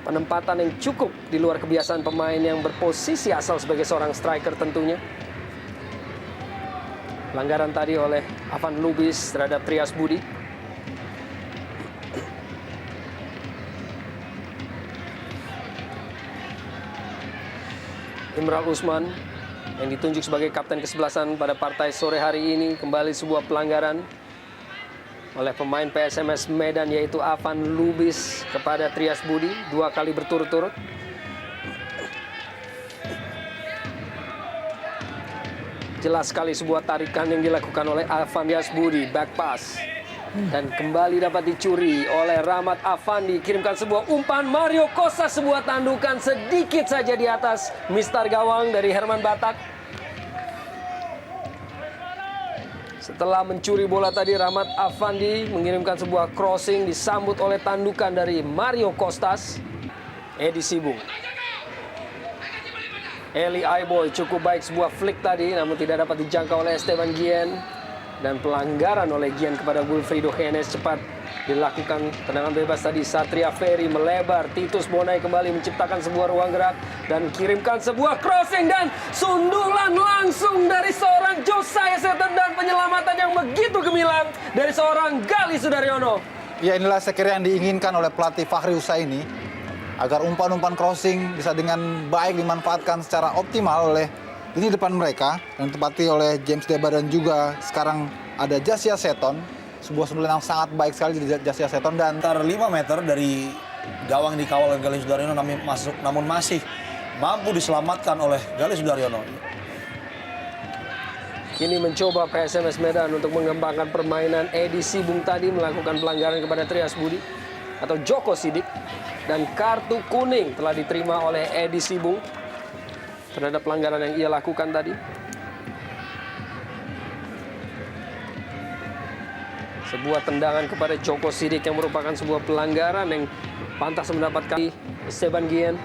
Penempatan yang cukup di luar kebiasaan pemain yang berposisi asal sebagai seorang striker tentunya. Pelanggaran tadi oleh Avan Lubis terhadap Trias Budi. Imral Usman yang ditunjuk sebagai kapten kesebelasan pada partai sore hari ini, kembali sebuah pelanggaran oleh pemain PSMS Medan yaitu Avan Lubis kepada Trias Budi 2 kali berturut-turut. Jelas sekali sebuah tarikan yang dilakukan oleh Avan Budi, back pass. Dan kembali dapat dicuri oleh Rahmat Afandi. Kirimkan sebuah umpan, Mario Costa, sebuah tandukan sedikit saja di atas mistar gawang dari Herman Batak. Setelah mencuri bola tadi, Rahmat Afandi mengirimkan sebuah crossing, disambut oleh tandukan dari Mario Costas. Edi Sibung. Eli Aiboy cukup baik sebuah flick tadi, namun tidak dapat dijangkau oleh Esteban Guillen. Dan pelanggaran oleh Guillen kepada Wilfrido Henes cepat dilakukan. Tendangan bebas tadi, Satria Ferry melebar. Titus Bonai kembali menciptakan sebuah ruang gerak dan kirimkan sebuah crossing dan sundulan langsung dari seorang Josiah Seton dan penyelamatan yang begitu gemilang dari seorang Gali Sudaryono. Ya, inilah sekiranya yang diinginkan oleh pelatih Fahri Husaini, agar umpan-umpan crossing bisa dengan baik dimanfaatkan secara optimal oleh ini depan mereka, dan tepati oleh James Deba dan juga sekarang ada Josiah Seton. Sebuah sundulan yang sangat baik sekali dari Josiah Seton dan sekitar 5 meter dari gawang dikawal oleh Gali Sudaryono namun masih mampu diselamatkan oleh Gali Sudaryono. Kini mencoba PSMS Medan untuk mengembangkan permainan. Edi Sibung tadi melakukan pelanggaran kepada Trias Budi atau Joko Sidik, dan kartu kuning telah diterima oleh Edi Sibung terhadap pelanggaran yang ia lakukan tadi. Sebuah tendangan kepada Joko Sidik yang merupakan sebuah pelanggaran yang pantas mendapatkan Esteban Guillen.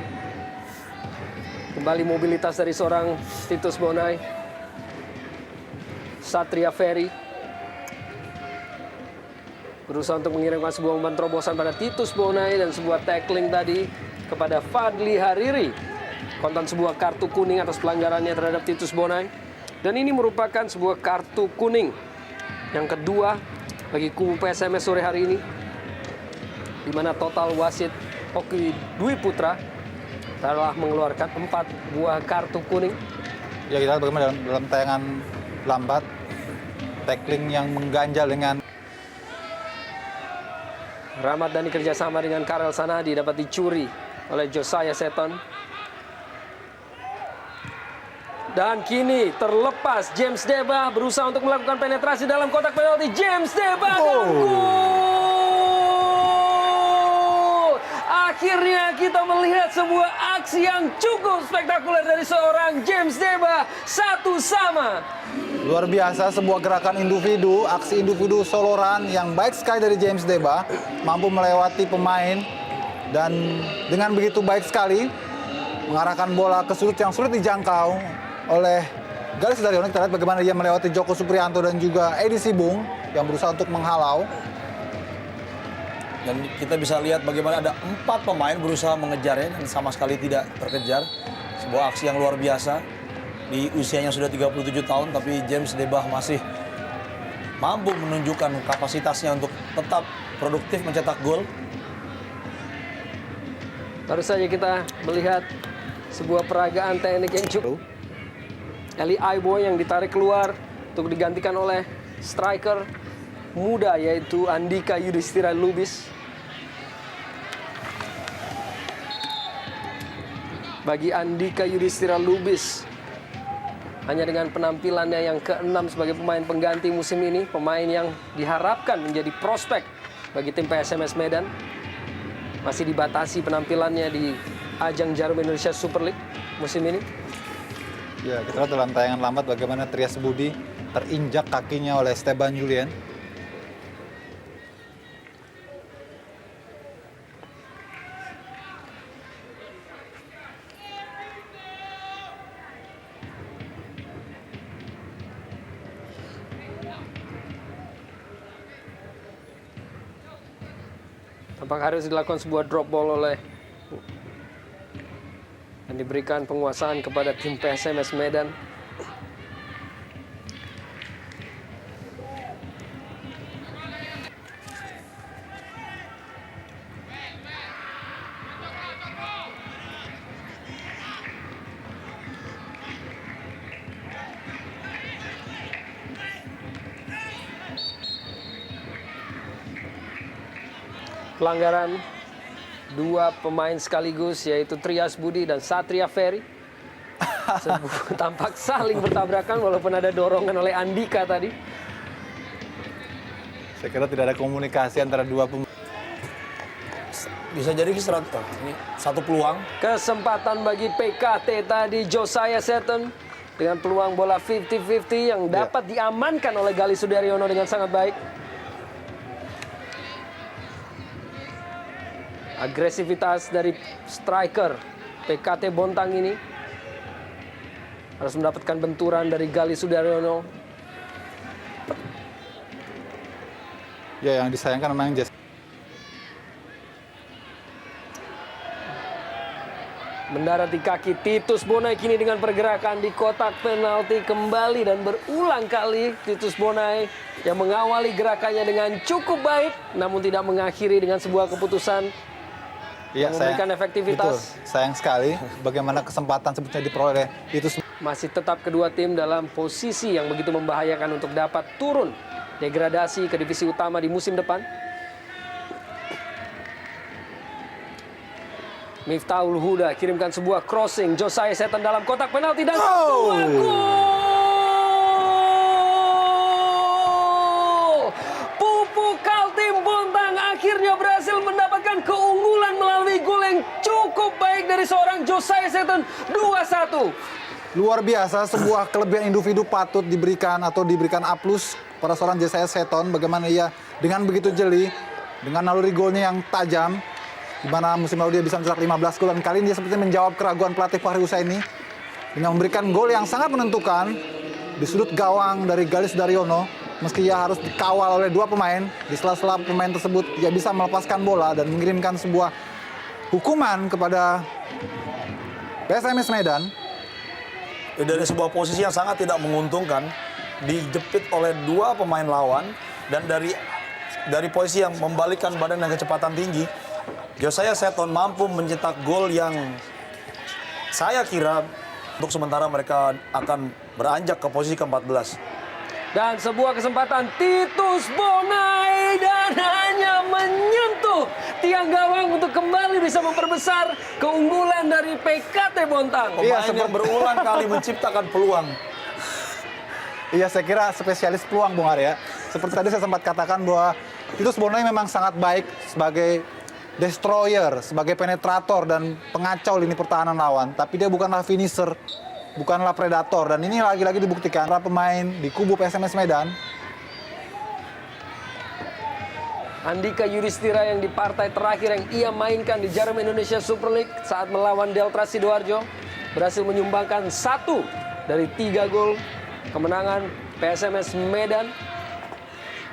Kembali mobilitas dari seorang Titus Bonai. Satria Ferry berusaha untuk mengirimkan sebuah umpan terobosan pada Titus Bonai dan sebuah tackling tadi kepada Fadli Hariri. Kontan sebuah kartu kuning atas pelanggarannya terhadap Titus Bonai. Dan ini merupakan sebuah kartu kuning yang kedua bagi kubu PSMS sore hari ini, di mana total wasit Oki Dwi Putra telah mengeluarkan 4 buah kartu kuning. ya kita lihat bagaimana dalam tayangan lambat tackling yang mengganjal dengan Rahmat Dhani kerjasama dengan Karel Sanadi dapat dicuri oleh Josiah Seton. Dan kini terlepas, James Deba berusaha untuk melakukan penetrasi dalam kotak penalti. James Deba dan gol! Akhirnya kita melihat sebuah aksi yang cukup spektakuler dari seorang James Deba. 1-1. luar biasa, sebuah gerakan individu, aksi individu soloran yang baik sekali dari James Deba, mampu melewati pemain dan dengan begitu baik sekali mengarahkan bola ke sudut yang sulit dijangkau oleh Gali Sudaryono. Kita lihat bagaimana dia melewati Joko Supriyanto dan juga Edi Sibung yang berusaha untuk menghalau. Dan kita bisa lihat bagaimana ada 4 pemain berusaha mengejarnya dan sama sekali tidak terkejar. Sebuah aksi yang luar biasa. Di usianya sudah 37 tahun, tapi James Deba masih mampu menunjukkan kapasitasnya untuk tetap produktif mencetak gol. Baru saja kita melihat sebuah peragaan teknik yang cukup. Eli Aiboy yang ditarik keluar untuk digantikan oleh striker muda yaitu Andika Yudhistira Lubis. Bagi Andika Yudhistira Lubis, hanya dengan penampilannya yang ke-6 sebagai pemain pengganti musim ini, pemain yang diharapkan menjadi prospek bagi tim PSMS Medan, masih dibatasi penampilannya di ajang Jarum Indonesia Super League musim ini. Ya, kita lihat dalam tayangan lambat bagaimana Trias Budi terinjak kakinya oleh Esteban Julien. Tampak harus dilakukan sebuah drop ball oleh Dan diberikan penguasaan kepada tim PSMS Medan. Pelanggaran dua pemain sekaligus, yaitu Trias Budi dan Satria Ferry. Tampak saling bertabrakan walaupun ada dorongan oleh Andika tadi. Saya kira tidak ada komunikasi antara dua pemain. Bisa jadi ini satu peluang. Kesempatan bagi PKT tadi, Josiah Seton dengan peluang bola 50-50 yang dapat diamankan oleh Gali Sudaryono dengan sangat baik. Agresivitas dari striker PKT Bontang ini harus mendapatkan benturan dari Gali Sudaryono. Ya, yang disayangkan memang Mendarat di kaki Titus Bonai kini dengan pergerakan di kotak penalti kembali dan berulang kali Titus Bonai yang mengawali gerakannya dengan cukup baik namun tidak mengakhiri dengan sebuah keputusan ya, memberikan efektivitas. Betul. Sayang sekali bagaimana kesempatan sebetulnya diperoleh Titus. Masih tetap kedua tim dalam posisi yang begitu membahayakan untuk dapat turun degradasi ke divisi utama di musim depan. Miftahul Huda kirimkan sebuah crossing, Josiah Seton dalam kotak penalti dan gol! Pupuk Kaltim Bontang akhirnya berhasil mendapatkan keunggulan melalui gol yang cukup baik dari seorang Josiah Seton, 2-1. Luar biasa, sebuah kelebihan individu patut diberikan atau diberikan A+ pada seorang Josiah Seton. Bagaimana ia dengan begitu jeli, dengan naluri golnya yang tajam, di mana musim lalu dia bisa mencetak 15 gol, dan kali ini dia sepertinya menjawab keraguan pelatih Fahri Husaini dengan memberikan gol yang sangat menentukan di sudut gawang dari Gali Sudaryono. Meski ia harus dikawal oleh dua pemain, di sela-sela pemain tersebut ia bisa melepaskan bola dan mengirimkan sebuah hukuman kepada PSMS Medan. Dari sebuah posisi yang sangat tidak menguntungkan, dijepit oleh dua pemain lawan, dan dari posisi yang membalikkan badan dengan kecepatan tinggi, Josiah Seton mampu mencetak gol yang saya kira untuk sementara mereka akan beranjak ke posisi ke-14. Dan sebuah kesempatan Titus Bonai dan hanya menyentuh tiang gawang untuk kembali bisa memperbesar keunggulan dari PKT Bontang. Pemain yang berulang kali menciptakan peluang. Iya, saya kira spesialis peluang, Bung Arya. Seperti tadi saya sempat katakan bahwa Titus Bonai memang sangat baik sebagai destroyer, sebagai penetrator dan pengacau lini pertahanan lawan. Tapi dia bukanlah finisher, bukanlah predator. Dan ini lagi-lagi dibuktikan para pemain di kubu PSMS Medan. Andika Yudhistira yang di partai terakhir yang ia mainkan di Jarum Indonesia Super League saat melawan Delta Sidoarjo berhasil menyumbangkan 1 dari 3 gol kemenangan PSMS Medan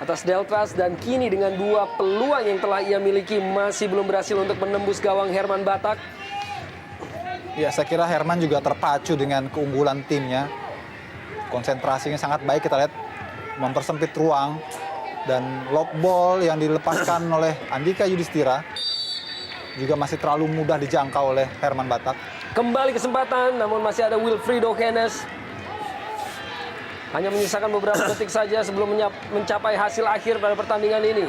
atas Deltras, dan kini dengan 2 peluang yang telah ia miliki masih belum berhasil untuk menembus gawang Herman Batak. Ya, saya kira Herman juga terpacu dengan keunggulan timnya. Konsentrasinya sangat baik, kita lihat mempersempit ruang, dan lob ball yang dilepaskan oleh Andika Yudhistira juga masih terlalu mudah dijangkau oleh Herman Batak. Kembali kesempatan, namun masih ada Wilfrido Kenes. Hanya menyisakan beberapa detik saja sebelum mencapai hasil akhir pada pertandingan ini.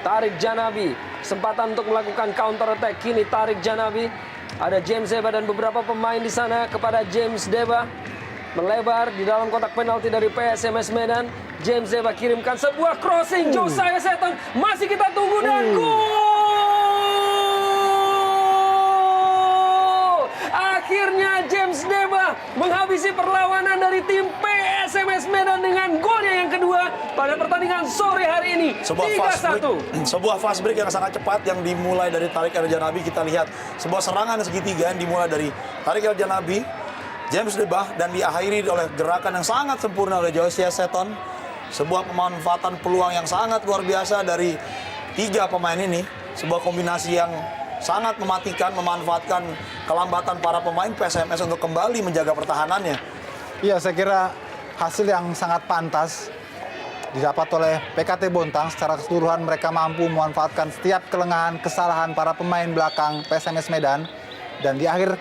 Tarik Janabi, kesempatan untuk melakukan counter attack. Kini Tarik Janabi, ada James Deba dan beberapa pemain di sana kepada James Deba. Melebar di dalam kotak penalti dari PSMS Medan. James Deba kirimkan sebuah crossing. Josiah Seton masih kita tunggu dan gol! Akhirnya James Deba menghabisi perlawanan dari tim PSMS Medan dengan golnya yang kedua pada pertandingan sore hari ini. 3-1. Sebuah fast break yang sangat cepat yang dimulai dari Tarik El Janabi. Kita lihat sebuah serangan segitiga yang dimulai dari Tarik El Janabi, James Deba, dan diakhiri oleh gerakan yang sangat sempurna oleh Josiah Seton. Sebuah pemanfaatan peluang yang sangat luar biasa dari 3 pemain ini. Sebuah kombinasi yang sangat mematikan, memanfaatkan kelambatan para pemain PSMS untuk kembali menjaga pertahanannya. Iya, saya kira hasil yang sangat pantas didapat oleh PKT Bontang. Secara keseluruhan mereka mampu memanfaatkan setiap kelengahan, kesalahan para pemain belakang PSMS Medan. Dan di akhir